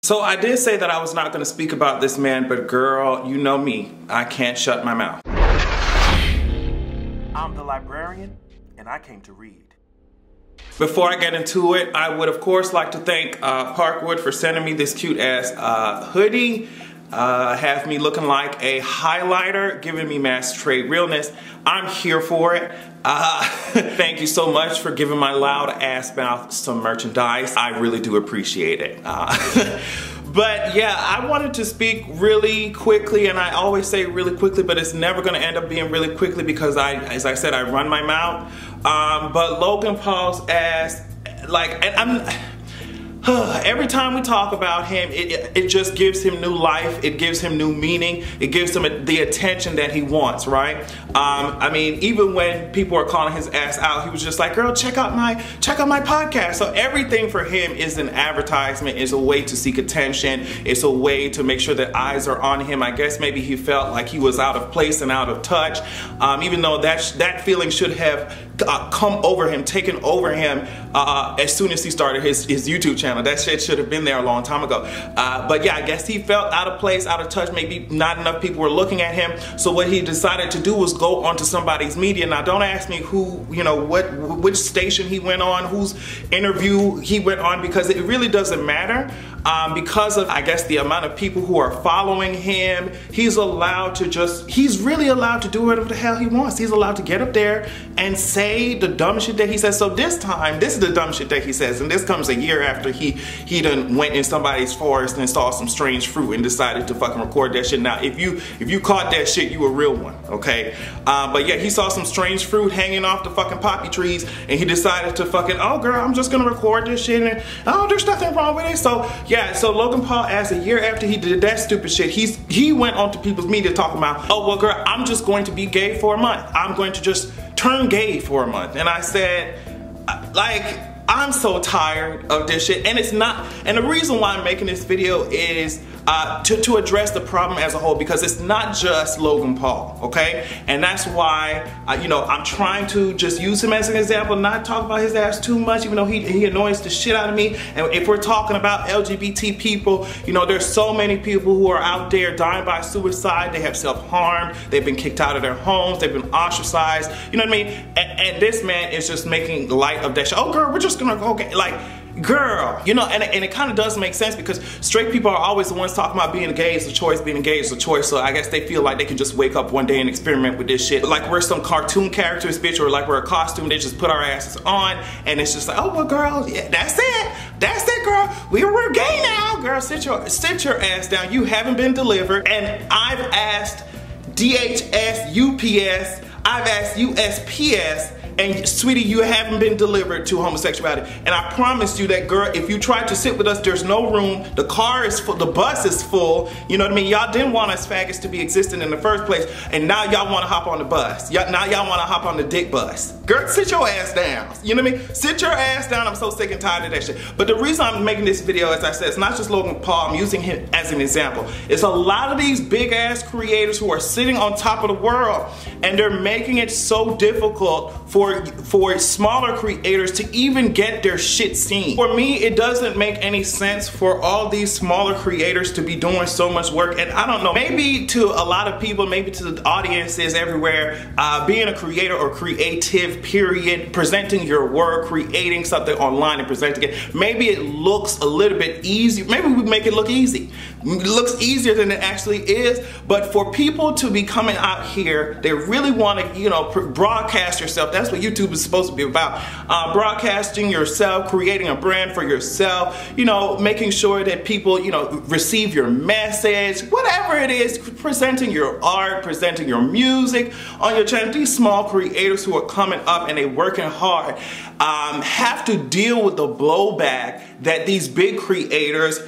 So I did say that I was not going to speak about this man, but girl, you know me. I can't shut my mouth. I'm the librarian, and I came to read. Before I get into it, I would of course like to thank Parkwood for sending me this cute ass hoodie. Have me looking like a highlighter, giving me mass trade realness. I'm here for it. Thank you so much for giving my loud ass mouth some merchandise. I really do appreciate it. But yeah, I wanted to speak really quickly, and I always say really quickly, but it's never gonna end up being really quickly because as I said, I run my mouth. But Logan Paul's ass, like, and every time we talk about him, it just gives him new life. It gives him new meaning. It gives him the attention that he wants, right? I mean, even when people are calling his ass out, he was just like, girl, check out my podcast. So everything for him is an advertisement, is a way to seek attention. It's a way to make sure that eyes are on him. I guess maybe he felt like he was out of place and out of touch, even though that feeling should have come over him, taken over him as soon as he started his YouTube channel. That shit should have been there a long time ago. But yeah, I guess he felt out of place, out of touch. Maybe not enough people were looking at him. So what he decided to do was go onto somebody's media. Now don't ask me who, you know, which station he went on, whose interview he went on, because it really doesn't matter. Because of, I guess, the amount of people who are following him, he's allowed to he's really allowed to do whatever the hell he wants. He's allowed to get up there and say the dumb shit that he says. So this time, this is the dumb shit that he says, and this comes a year after he done went in somebody's forest and saw some strange fruit and decided to fucking record that shit. Now, if you caught that shit, you a real one, okay? But yeah, he saw some strange fruit hanging off the fucking poppy trees, and he decided to fucking, oh girl, I'm just gonna record this shit, and oh, there's nothing wrong with it. So yeah, so Logan Paul, as a year after he did that stupid shit, he went onto people's media talking about, oh well girl, I'm just going to be gay for a month. I'm going to just turn gay for a month. And I said, like, I'm so tired of this shit, and it's not, and the reason why I'm making this video is to address the problem as a whole, because it's not just Logan Paul, okay? And that's why, you know, I'm trying to just use him as an example, not talk about his ass too much, even though he annoys the shit out of me. And if we're talking about LGBT people, you know, there's so many people who are out there dying by suicide. They have self-harm, they've been kicked out of their homes, they've been ostracized, you know what I mean? And this man is just making light of that shit. Oh girl, we're just gonna go gay. Like, girl, you know, and it kind of does make sense, because straight people are always the ones talking about being gay is a choice, being gay is a choice. So I guess they feel like they can just wake up one day and experiment with this shit. Like we're some cartoon characters, bitch, or like we're a costume. They just put our asses on, and it's just like, oh well, girl, yeah, that's it, girl. We're gay now, girl. Sit your ass down. You haven't been delivered, and I've asked DHS, UPS, I've asked USPS. And sweetie, you haven't been delivered to homosexuality. And I promise you that, girl, if you try to sit with us, there's no room. The car is full, the bus is full. You know what I mean? Y'all didn't want us faggots to be existing in the first place. And now y'all want to hop on the bus. Now y'all want to hop on the dick bus. Girl, sit your ass down. You know what I mean? Sit your ass down. I'm so sick and tired of that shit. But the reason I'm making this video, as I said, it's not just Logan Paul. I'm using him as an example. It's a lot of these big ass creators who are sitting on top of the world, and they're making it so difficult for smaller creators to even get their shit seen. For me, it doesn't make any sense for all these smaller creators to be doing so much work. And I don't know, maybe to a lot of people, maybe to the audiences everywhere, being a creator or creative, period, presenting your work, creating something online and presenting it, maybe it looks a little bit easy. Maybe we make it look easy. It looks easier than it actually is. But for people to be coming out here, they really want to, you know, broadcast yourself. That's what YouTube is supposed to be about. Broadcasting yourself, creating a brand for yourself, you know, making sure that people, you know, receive your message, whatever it is, presenting your art, presenting your music on your channel. These small creators who are coming up and they working hard have to deal with the blowback that these big creators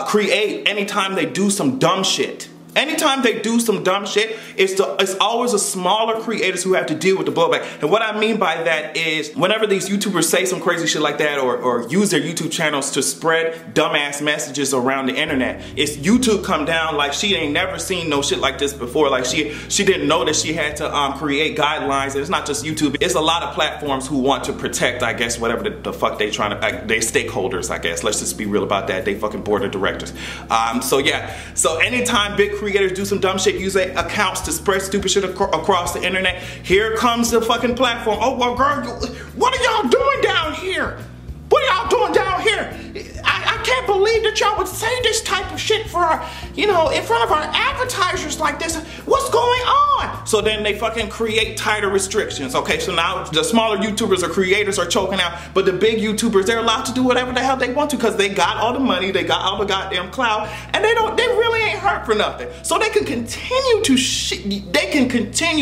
create anytime they do some dumb shit. Anytime they do some dumb shit, it's always the smaller creators who have to deal with the blowback. And what I mean by that is whenever these YouTubers say some crazy shit like that or use their YouTube channels to spread dumbass messages around the internet, it's YouTube come down like she ain't never seen no shit like this before. Like she didn't know that she had to create guidelines. And it's not just YouTube. It's a lot of platforms who want to protect, I guess, whatever the fuck they trying to, they stakeholders, I guess. Let's just be real about that. They fucking board of directors. So yeah, so anytime big creators do some dumb shit, use their accounts to spread stupid shit across the internet, here comes the fucking platform. Oh, well, girl, what are y'all doing down here? What are y'all doing down here? I can't believe that y'all would say this type of shit for our, you know, in front of our advertisers like this. What's going on? So then they fucking create tighter restrictions. Okay, so now the smaller YouTubers or creators are choking out, but the big YouTubers, they're allowed to do whatever the hell they want to because they got all the money, they got all the goddamn clout, and they really ain't hurt for nothing. So they can continue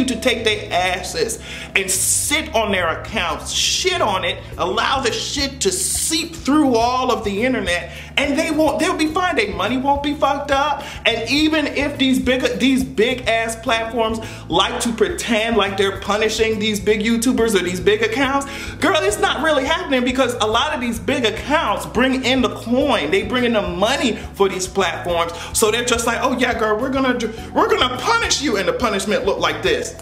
to take their asses and sit on their accounts, shit on it, allow the shit to seep through all of the internet, and they'll be fine. Their money won't be fucked up. And even if these big ass platforms like to pretend like they're punishing these big YouTubers or these big accounts, girl, it's not really happening because a lot of these big accounts bring in the coin. They bring in the money for these platforms. So they're just like, oh yeah, girl, we're gonna punish you, and the punishment look like this.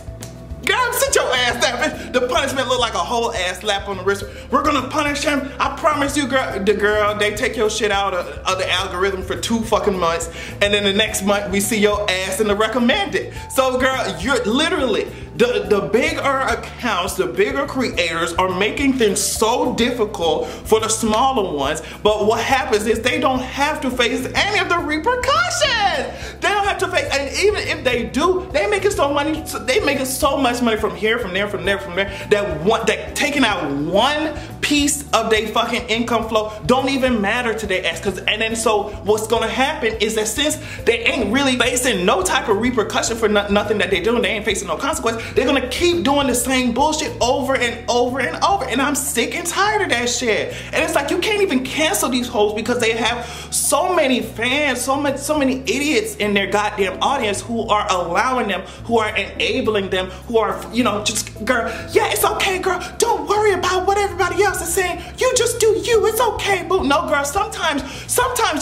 Girl, sit your ass down. The punishment look like a whole ass slap on the wrist. We're gonna punish him. I promise you, girl. They take your shit out of the algorithm for 2 fucking months, and then the next month we see your ass in the recommended. So, girl, you're literally the bigger accounts, the bigger creators are making things so difficult for the smaller ones. But what happens is they don't have to face any of the repercussions. They don't have to face, and even if they do, they making so much money from here, from there, that taking out one piece of their fucking income flow don't even matter to their ass. And then so what's gonna happen is that since they ain't really facing no type of repercussion for nothing that they're doing, they ain't facing no consequence, they're gonna keep doing the same bullshit over and over and over. And I'm sick and tired of that shit. And it's like you can't even cancel these hoes because they have so many fans, so many idiots in their goddamn audience who are allowing them, who are enabling them, who are, you know, just, girl, yeah, it's okay, girl. Don't worry about what everybody else is saying. You just do you. It's okay, boo. No, girl, sometimes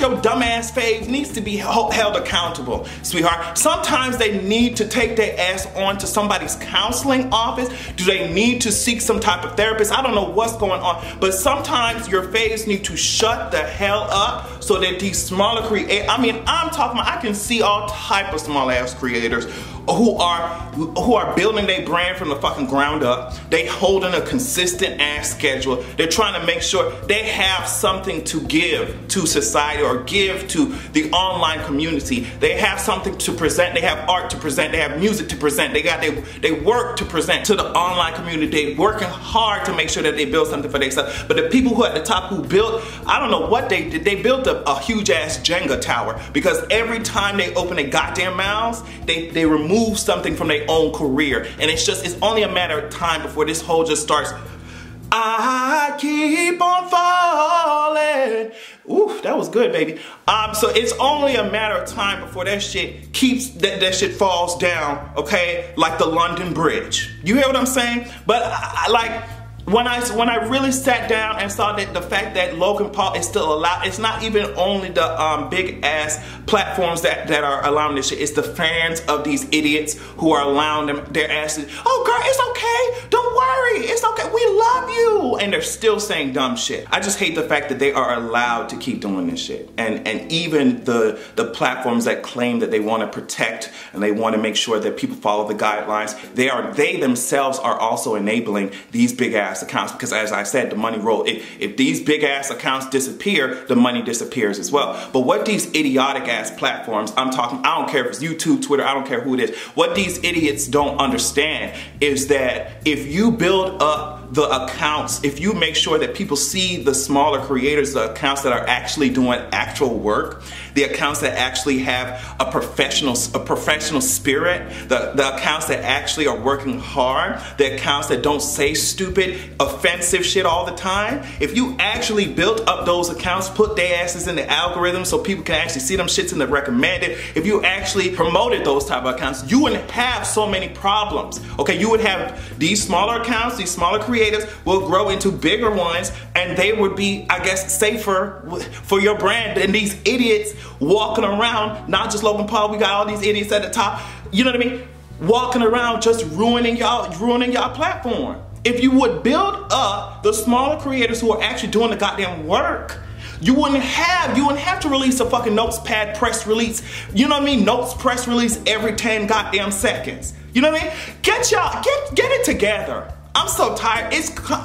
your dumbass faves needs to be held accountable, sweetheart. Sometimes they need to take their ass on to somebody's counseling office. Do they need to seek some type of therapist? I don't know what's going on, but sometimes your faves need to shut the hell up so that these smaller creators, I mean, I'm talking about, I can see all type of small ass creators who are building their brand from the fucking ground up. They holding a consistent ass schedule. They're trying to make sure they have something to give to society or give to the online community. They have something to present. They have art to present. They have music to present. They work to present to the online community. They're working hard to make sure that they build something for themselves. But the people who are at the top who built, I don't know what they did. They built a huge ass Jenga tower because every time they open their goddamn mouths, they remove something from their own career. And it's only a matter of time before this whole just starts. I keep on falling. Ooh, that was good, baby. So it's only a matter of time before that shit that shit falls down, okay? Like the London Bridge. You hear what I'm saying? But when I really sat down and saw that the fact that Logan Paul is still allowed, it's not even only the big ass platforms that are allowing this shit, it's the fans of these idiots who are allowing their asses. Oh girl, it's okay, don't worry, it's okay, we love you. And they're still saying dumb shit. I just hate the fact that they are allowed to keep doing this shit. And even the platforms that claim that they want to protect and they want to make sure that people follow the guidelines, they themselves are also enabling these big ass accounts, because as I said, the money roll. If these big ass accounts disappear, the money disappears as well. But what these idiotic ass platforms, I don't care if it's YouTube, Twitter, I don't care who it is, what these idiots don't understand is that if you build up the accounts, if you make sure that people see the smaller creators, the accounts that are actually doing actual work, the accounts that actually have a professional spirit, the accounts that actually are working hard, the accounts that don't say stupid, offensive shit all the time, if you actually built up those accounts, put their asses in the algorithm so people can actually see them shits in the recommended, if you actually promoted those type of accounts, you wouldn't have so many problems. Okay, you would have these smaller accounts, these smaller creators will grow into bigger ones, and they would be, I guess, safer for your brand than these idiots walking around, not just Logan Paul, we got all these idiots at the top, you know what I mean, walking around just ruining y'all platform. If you would build up the smaller creators who are actually doing the goddamn work, you wouldn't have to release a fucking notepad press release, you know what I mean, notes press release every 10 goddamn seconds. You know what I mean? Get it together. I'm so tired.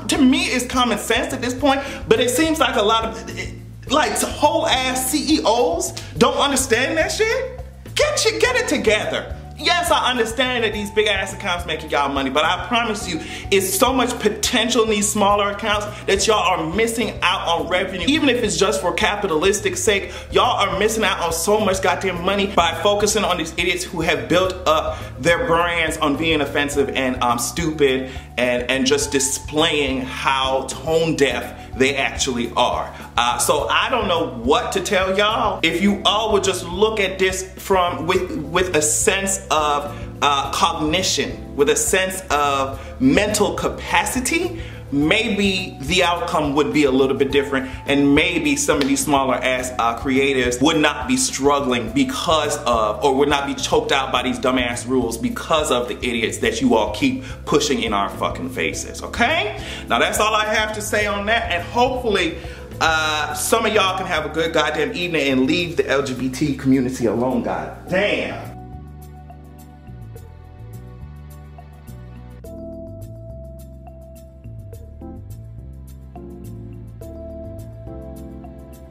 To me, it's common sense at this point, but it seems like a lot of like whole ass CEOs don't understand that shit. Get it together. Yes, I understand that these big ass accounts making y'all money, but I promise you, it's so much potential in these smaller accounts that y'all are missing out on revenue. Even if it's just for capitalistic sake, y'all are missing out on so much goddamn money by focusing on these idiots who have built up their brands on being offensive and stupid and just displaying how tone deaf they actually are. So I don't know what to tell y'all. If you all would just look at this with a sense of cognition, with a sense of mental capacity, maybe the outcome would be a little bit different, and maybe some of these smaller ass creators would not be struggling because of, or would not be choked out by these dumbass rules because of the idiots that you all keep pushing in our fucking faces, okay? Now that's all I have to say on that, and hopefully some of y'all can have a good goddamn evening and leave the LGBT community alone, god damn.